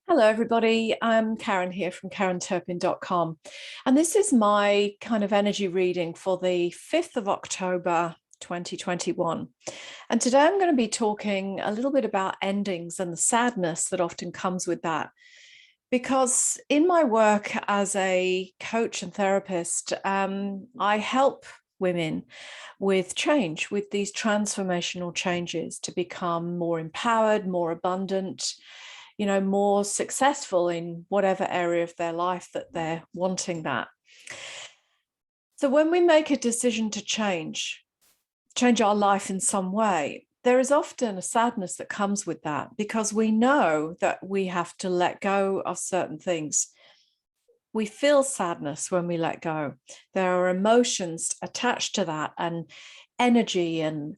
Hello, everybody. I'm Karen here from KarenTurpin.com. And this is my kind of energy reading for the 5th of October, 2021. And today I'm going to be talking a little bit about endings and the sadness that often comes with that. Because in my work as a coach and therapist, I help women with change, with these transformational changes to become more empowered, more abundant, more successful in whatever area of their life that they're wanting that. So when we make a decision to change our life in some way, there is often a sadness that comes with that because we know that we have to let go of certain things. We feel sadness when we let go. There are emotions attached to that and energy and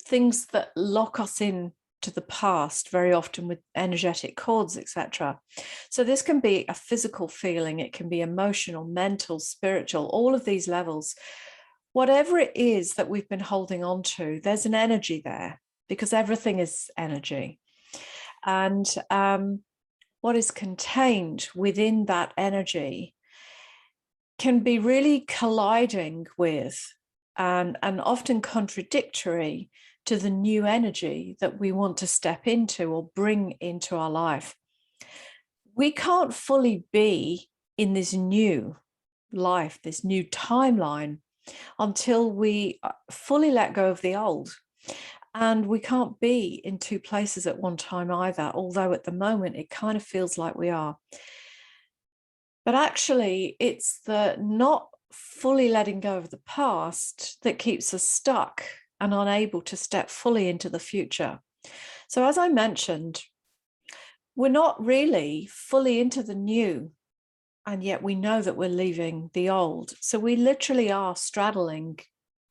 things that lock us in to the past, very often with energetic cords, etc. So this can be a physical feeling, it can be emotional, mental, spiritual, all of these levels. Whatever it is that we've been holding on to, there's an energy there because everything is energy. And what is contained within that energy can be really colliding with and often contradictory to the new energy that we want to step into or bring into our life. We can't fully be in this new life, this new timeline, until we fully let go of the old. And we can't be in two places at one time either, although at the moment it kind of feels like we are. But actually, it's the not fully letting go of the past that keeps us stuck and unable to step fully into the future. So as I mentioned, we're not really fully into the new, and yet we know that we're leaving the old. So we literally are straddling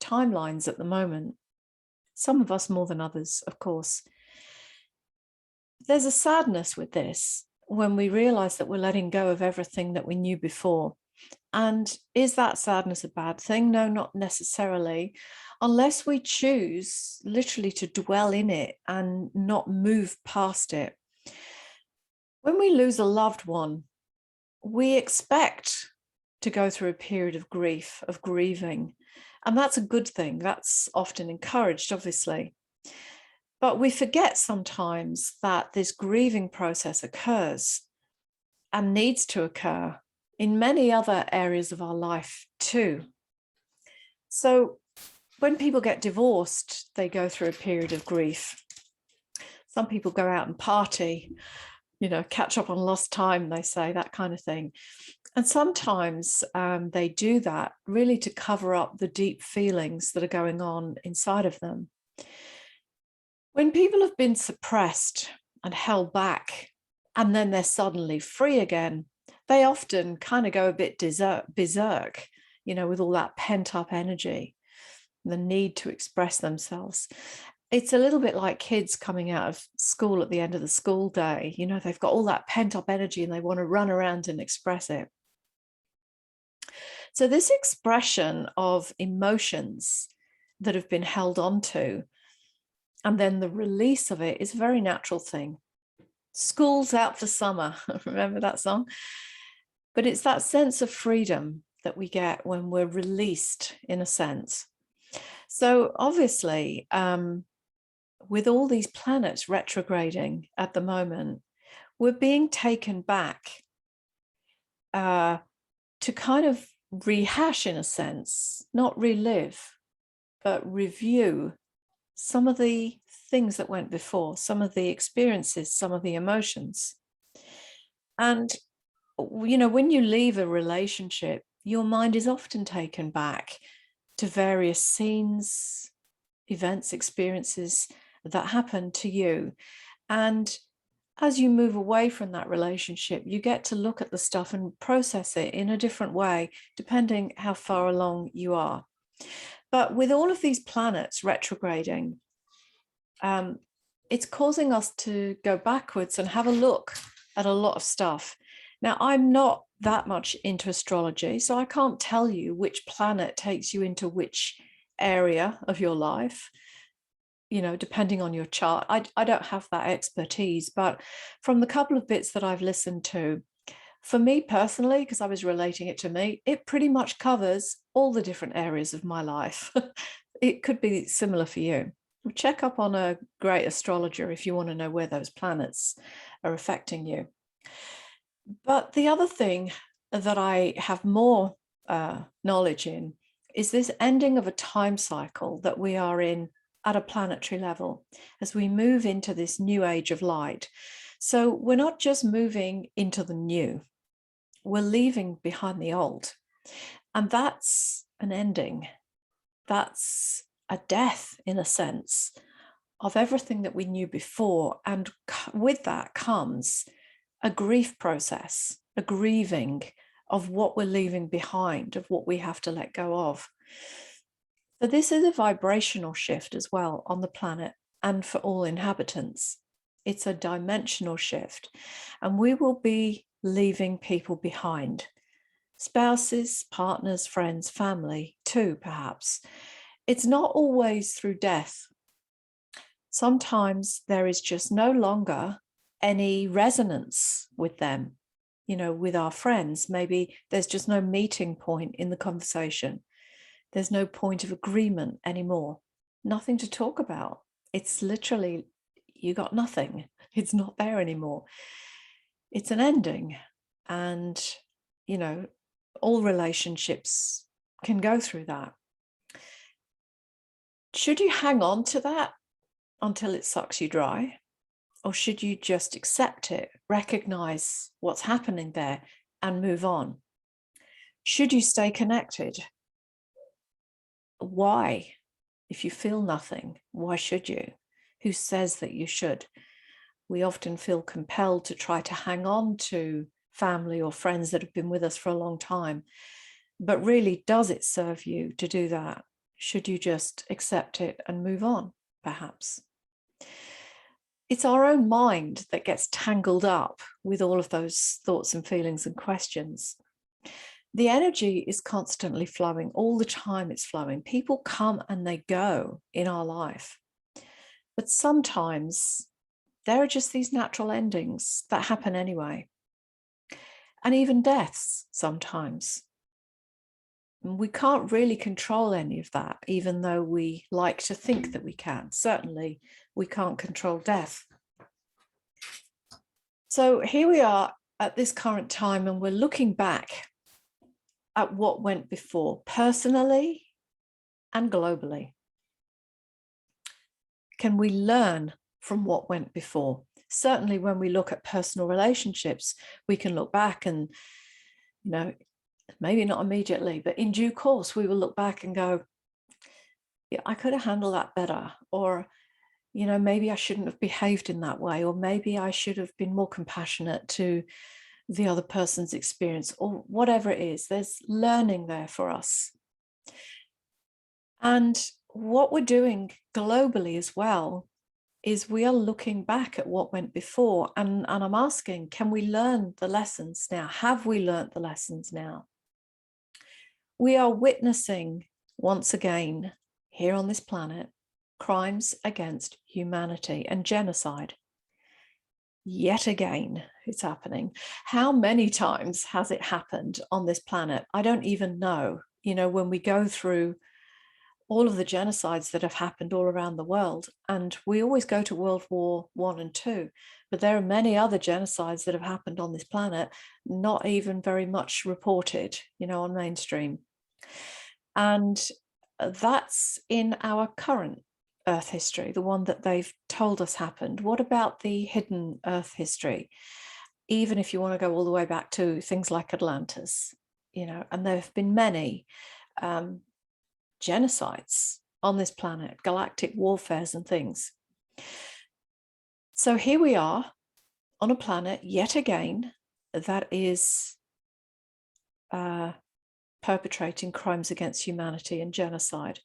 timelines at the moment. Some of us more than others, of course. There's a sadness with this when we realize that we're letting go of everything that we knew before. And is that sadness a bad thing? No, not necessarily, unless we choose literally to dwell in it and not move past it. When we lose a loved one, we expect to go through a period of grief, of grieving, and that's a good thing. That's often encouraged, obviously. But we forget sometimes that this grieving process occurs and needs to occur in many other areas of our life too. So when people get divorced, they go through a period of grief. Some people go out and party, catch up on lost time, they say, that kind of thing. And sometimes they do that really to cover up the deep feelings that are going on inside of them. When people have been suppressed and held back, and then they're suddenly free again, they often kind of go a bit berserk, with all that pent up energy, the need to express themselves. It's a little bit like kids coming out of school at the end of the school day. They've got all that pent up energy and they want to run around and express it. So this expression of emotions that have been held onto and then the release of it is a very natural thing. School's out for summer. Remember that song? But it's that sense of freedom that we get when we're released, in a sense. So obviously, with all these planets retrograding at the moment, we're being taken back to kind of rehash, in a sense, not relive, but review some of the things that went before, some of the experiences, some of the emotions. And, when you leave a relationship, your mind is often taken back to various scenes, events, experiences that happened to you. And as you move away from that relationship, you get to look at the stuff and process it in a different way, depending how far along you are. But with all of these planets retrograding, it's causing us to go backwards and have a look at a lot of stuff. Now, I'm not that much into astrology, so I can't tell you which planet takes you into which area of your life. depending on your chart. I don't have that expertise, but from the couple of bits that I've listened to, for me personally, because I was relating it to me, it pretty much covers all the different areas of my life. It could be similar for you. Check up on a great astrologer if you want to know where those planets are affecting you. But the other thing that I have more knowledge in is this ending of a time cycle that we are in at a planetary level as we move into this new age of light. So we're not just moving into the new, we're leaving behind the old. And that's an ending. That's a death, in a sense, of everything that we knew before. And with that comes a grief process, a grieving of what we're leaving behind, of what we have to let go of. So this is a vibrational shift as well on the planet and for all inhabitants. It's a dimensional shift, and we will be leaving people behind. Spouses, partners, friends, family too, perhaps. It's not always through death. Sometimes there is just no longer any resonance with them, with our friends. Maybe there's just no meeting point in the conversation. There's no point of agreement anymore. Nothing to talk about. It's literally, you got nothing. It's not there anymore. It's an ending. And, all relationships can go through that. Should you hang on to that until it sucks you dry? Or should you just accept it, recognize what's happening there, and move on? Should you stay connected? Why? If you feel nothing, why should you? Who says that you should? We often feel compelled to try to hang on to family or friends that have been with us for a long time. But really, does it serve you to do that? Should you just accept it and move on, perhaps? It's our own mind that gets tangled up with all of those thoughts and feelings and questions. The energy is constantly flowing. All the time it's flowing. People come and they go in our life. But sometimes there are just these natural endings that happen anyway. And even deaths sometimes. And we can't really control any of that, even though we like to think that we can. Certainly, we can't control death. So here we are at this current time, and we're looking back at what went before, personally and globally. Can we learn from what went before? Certainly when we look at personal relationships, we can look back and, maybe not immediately, but in due course, we will look back and go, yeah, I could have handled that better. Or, maybe I shouldn't have behaved in that way. Or maybe I should have been more compassionate to the other person's experience, or whatever it is. There's learning there for us. And what we're doing globally as well is we are looking back at what went before. And I'm asking, can we learn the lessons now? Have we learned the lessons now? We are witnessing once again here on this planet crimes against humanity and genocide. Yet again, it's happening. How many times has it happened on this planet? I don't even know. When we go through all of the genocides that have happened all around the world, and we always go to World War I and II, but there are many other genocides that have happened on this planet, not even very much reported, on mainstream. And that's in our current Earth history, the one that they've told us happened. What about the hidden Earth history? Even if you want to go all the way back to things like Atlantis, and there have been many genocides on this planet, galactic warfares and things. So here we are on a planet yet again that is perpetrating crimes against humanity and genocide.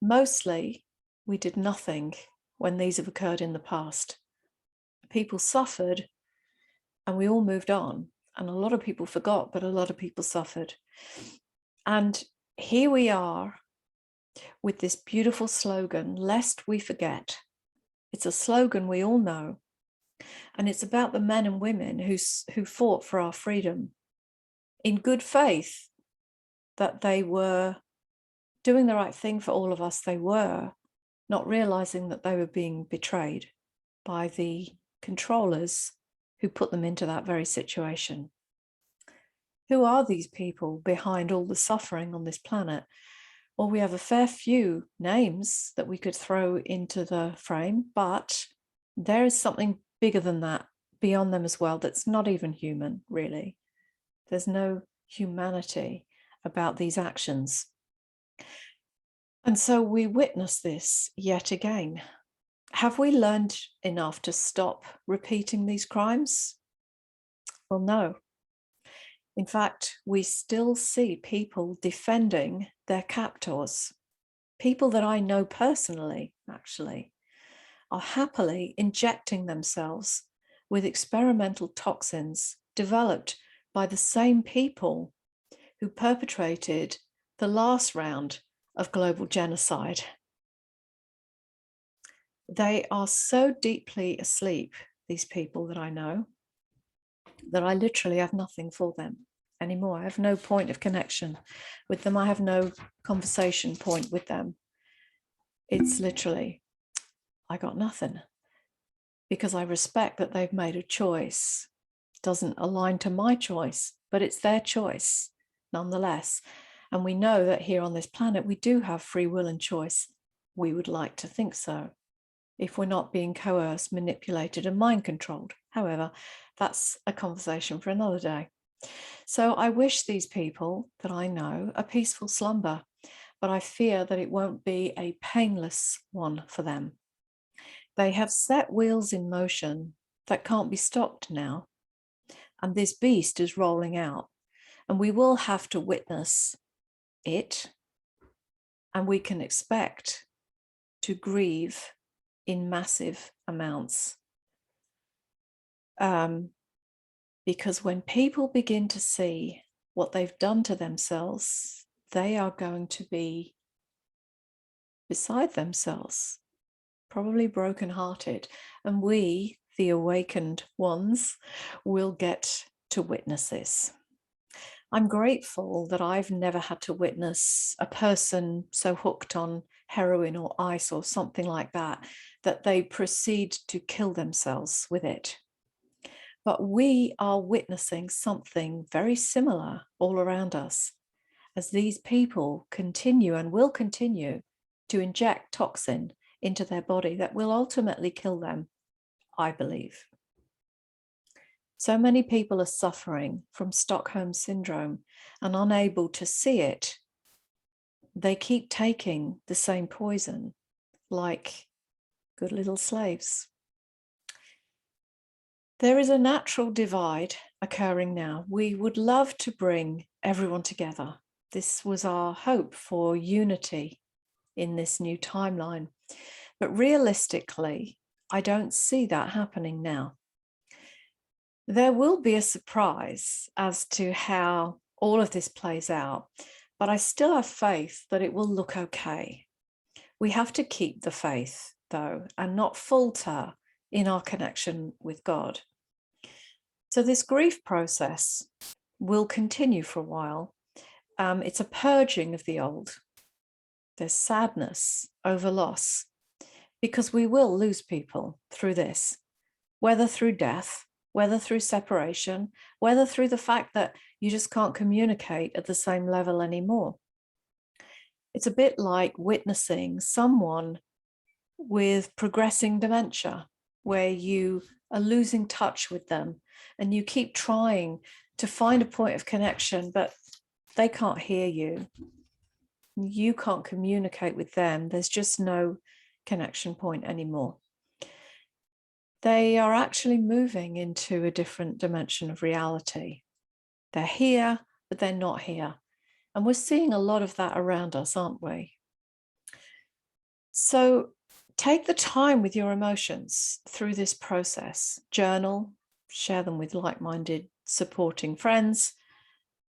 Mostly, we did nothing when these have occurred in the past. People suffered and we all moved on. And a lot of people forgot, but a lot of people suffered. And here we are with this beautiful slogan, "Lest we forget." It's a slogan we all know, and it's about the men and women who fought for our freedom in good faith, that they were doing the right thing for all of us. They were not realizing that they were being betrayed by the controllers who put them into that very situation. Who are these people behind all the suffering on this planet? Well, we have a fair few names that we could throw into the frame, but there is something bigger than that, beyond them as well, that's not even human, really. There's no humanity about these actions. And so we witness this yet again. Have we learned enough to stop repeating these crimes? Well, no. In fact, we still see people defending their captors. People that I know personally, actually, are happily injecting themselves with experimental toxins developed by the same people who perpetrated the last round of global genocide. They are so deeply asleep, these people that I know, that I literally have nothing for them anymore. I have no point of connection with them. I have no conversation point with them. It's literally, I got nothing, because I respect that they've made a choice. It doesn't align to my choice, but it's their choice nonetheless. And we know that here on this planet, we do have free will and choice. We would like to think so, if we're not being coerced, manipulated, and mind controlled. However, that's a conversation for another day. So I wish these people that I know a peaceful slumber, but I fear that it won't be a painless one for them. They have set wheels in motion that can't be stopped now, and this beast is rolling out, and we will have to witness it, and we can expect to grieve in massive amounts. Because when people begin to see what they've done to themselves, they are going to be beside themselves, probably brokenhearted. And we, the awakened ones, will get to witness this. I'm grateful that I've never had to witness a person so hooked on heroin or ice or something like that, that they proceed to kill themselves with it. But we are witnessing something very similar all around us, as these people continue and will continue to inject toxin into their body that will ultimately kill them, I believe. So many people are suffering from Stockholm syndrome and unable to see it. They keep taking the same poison like good little slaves. There is a natural divide occurring now. We would love to bring everyone together. This was our hope for unity in this new timeline. But realistically, I don't see that happening now. There will be a surprise as to how all of this plays out, but I still have faith that it will look okay. We have to keep the faith, though, and not falter in our connection with God. So this grief process will continue for a while. It's a purging of the old. There's sadness over loss, because we will lose people through this, whether through death, whether through separation, whether through the fact that you just can't communicate at the same level anymore. It's a bit like witnessing someone with progressing dementia, where you are losing touch with them and you keep trying to find a point of connection, but they can't hear you. You can't communicate with them. There's just no connection point anymore. They are actually moving into a different dimension of reality. They're here, but they're not here. And we're seeing a lot of that around us, aren't we? So take the time with your emotions through this process. Journal, share them with like-minded, supporting friends.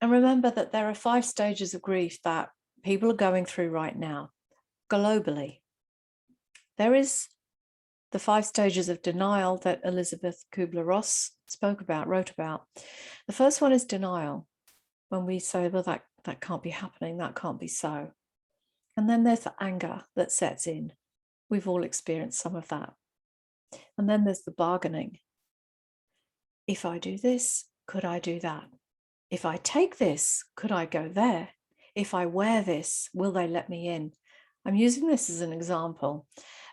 And remember that there are 5 stages of grief that people are going through right now. globally. There is the 5 stages of denial that Elizabeth Kubler-Ross wrote about. The first one is denial, when we say, well, that can't be happening, that can't be so. And then there's the anger that sets in. We've all experienced some of that. And then there's the bargaining. If I do this, could I do that? If I take this, could I go there? If I wear this, will they let me in? I'm using this as an example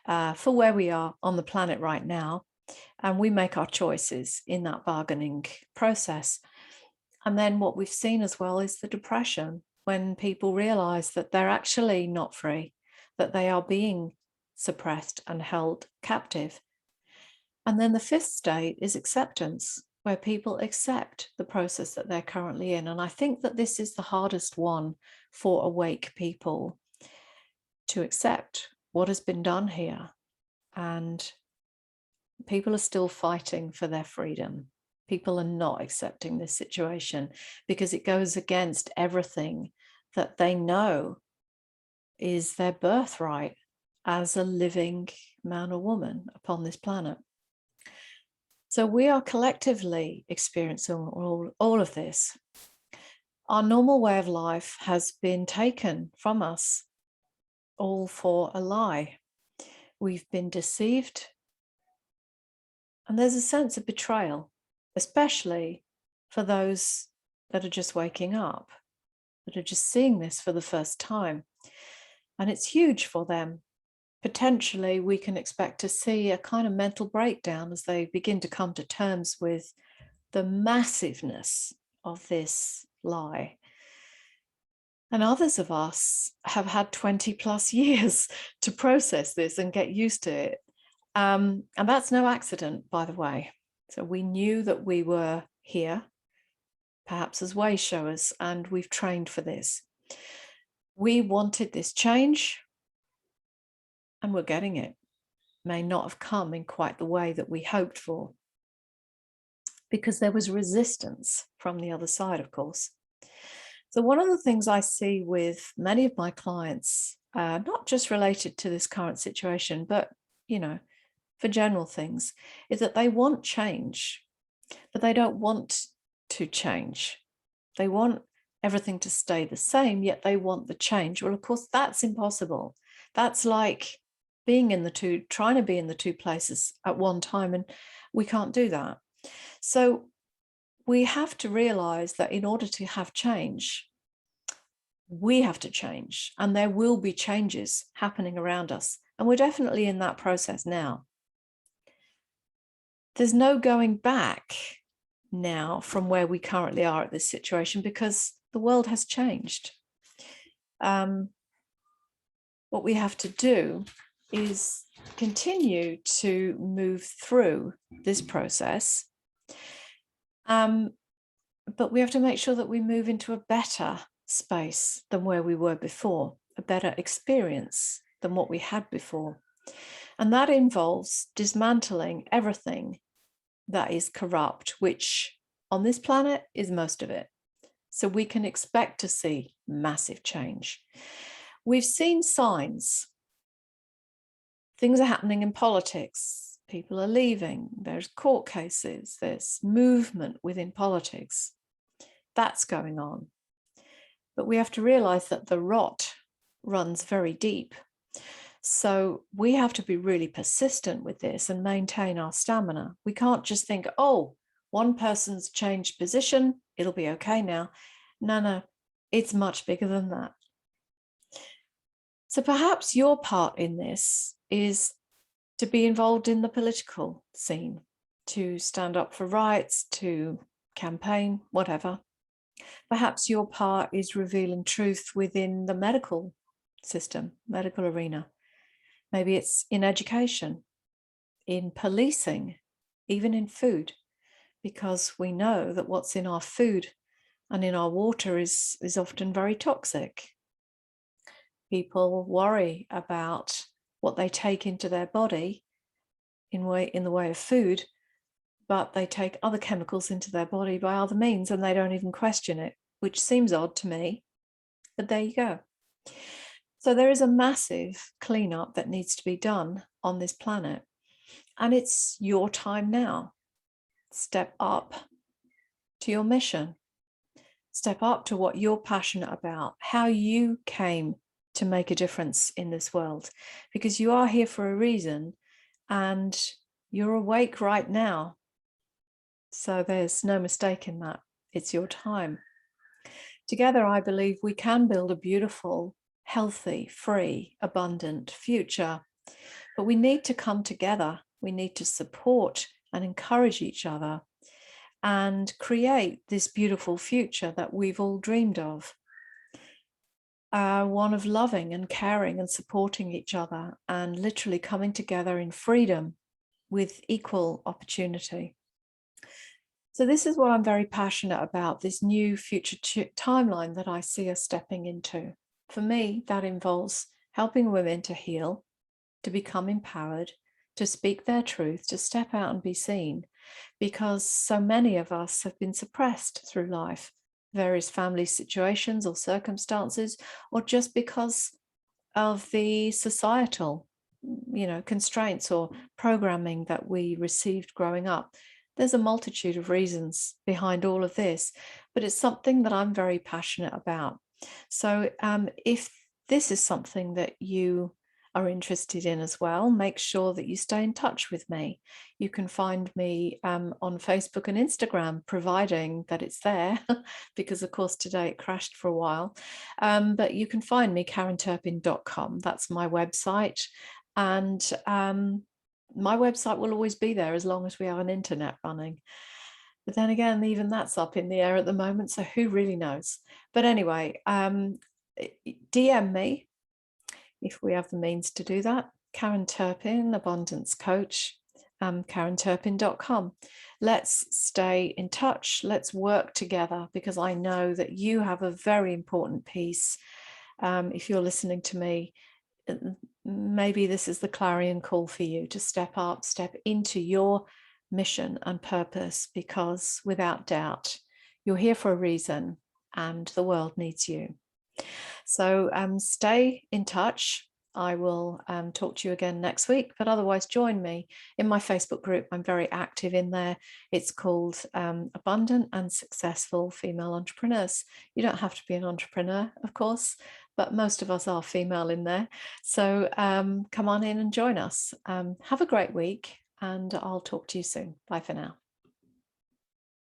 for where we are on the planet right now. And we make our choices in that bargaining process. And then what we've seen as well is the depression, when people realize that they're actually not free, that they are being suppressed and held captive. And then the 5th state is acceptance, where people accept the process that they're currently in. And I think that this is the hardest one for awake people to accept what has been done here. And people are still fighting for their freedom. People are not accepting this situation because it goes against everything that they know is their birthright as a living man or woman upon this planet. So we are collectively experiencing all of this. Our normal way of life has been taken from us, all for a lie. We've been deceived. And there's a sense of betrayal, especially for those that are just waking up, that are just seeing this for the first time. And it's huge for them. Potentially, we can expect to see a kind of mental breakdown as they begin to come to terms with the massiveness of this lie. And others of us have had 20 plus years to process this and get used to it. And that's no accident, by the way. So we knew that we were here, perhaps as way showers, and we've trained for this. We wanted this change, and we're getting it. May not have come in quite the way that we hoped for, because there was resistance from the other side, of course. So one of the things I see with many of my clients, not just related to this current situation, but, for general things, is that they want change, but they don't want to change. They want everything to stay the same, yet they want the change. Well, of course, that's impossible. That's like trying to be in the two places at one time, and we can't do that. So we have to realize that in order to have change, we have to change, and there will be changes happening around us. And we're definitely in that process now. There's no going back now from where we currently are at this situation, because the world has changed. What we have to do is continue to move through this process. But we have to make sure that we move into a better space than where we were before, a better experience than what we had before. And that involves dismantling everything that is corrupt, which on this planet is most of it. So we can expect to see massive change. We've seen signs. Things are happening in politics. People are leaving. There's court cases. There's movement within politics. That's going on. But we have to realize that the rot runs very deep. So we have to be really persistent with this and maintain our stamina. We can't just think, oh, one person's changed position, it'll be okay now. No, it's much bigger than that. So perhaps your part in this is to be involved in the political scene, to stand up for rights, to campaign, whatever. Perhaps your part is revealing truth within the medical system, medical arena. Maybe it's in education, in policing, even in food, because we know that what's in our food and in our water is often very toxic. People worry about what they take into their body in the way of food, but they take other chemicals into their body by other means, and they don't even question it, which seems odd to me, but there you go. So there is a massive cleanup that needs to be done on this planet. And it's your time now. Step up to your mission. Step up to what you're passionate about, how you came to make a difference in this world, because you are here for a reason and you're awake right now. So there's no mistake in that. It's your time. Together, I believe we can build a beautiful, healthy, free, abundant future. But we need to come together. We need to support and encourage each other and create this beautiful future that we've all dreamed of. One of loving and caring and supporting each other and literally coming together in freedom with equal opportunity. So this is what I'm very passionate about, this new future timeline that I see us stepping into. For me, that involves helping women to heal, to become empowered, to speak their truth, to step out and be seen, because so many of us have been suppressed through life, various family situations or circumstances, or just because of the societal, constraints or programming that we received growing up. There's a multitude of reasons behind all of this, but it's something that I'm very passionate about. So if this is something that you are interested in as well, make sure that you stay in touch with me. You can find me on Facebook and Instagram, providing that it's there, because of course today it crashed for a while. But you can find me, KarenTurpin.com. That's my website. And my website will always be there as long as we have an internet running. But then again, even that's up in the air at the moment, so who really knows? But anyway, DM me if we have the means to do that. Karen Turpin, Abundance Coach, KarenTurpin.com. Let's stay in touch. Let's work together, because I know that you have a very important piece. If you're listening to me, maybe this is the clarion call for you to step up, step into your mission and purpose, because without doubt, you're here for a reason and the world needs you. So stay in touch. I will talk to you again next week, but otherwise join me in my Facebook group. I'm very active in there. It's called Abundant and Successful Female Entrepreneurs. You don't have to be an entrepreneur, of course, but most of us are female in there. So come on in and join us. Have a great week, and I'll talk to you soon. Bye for now.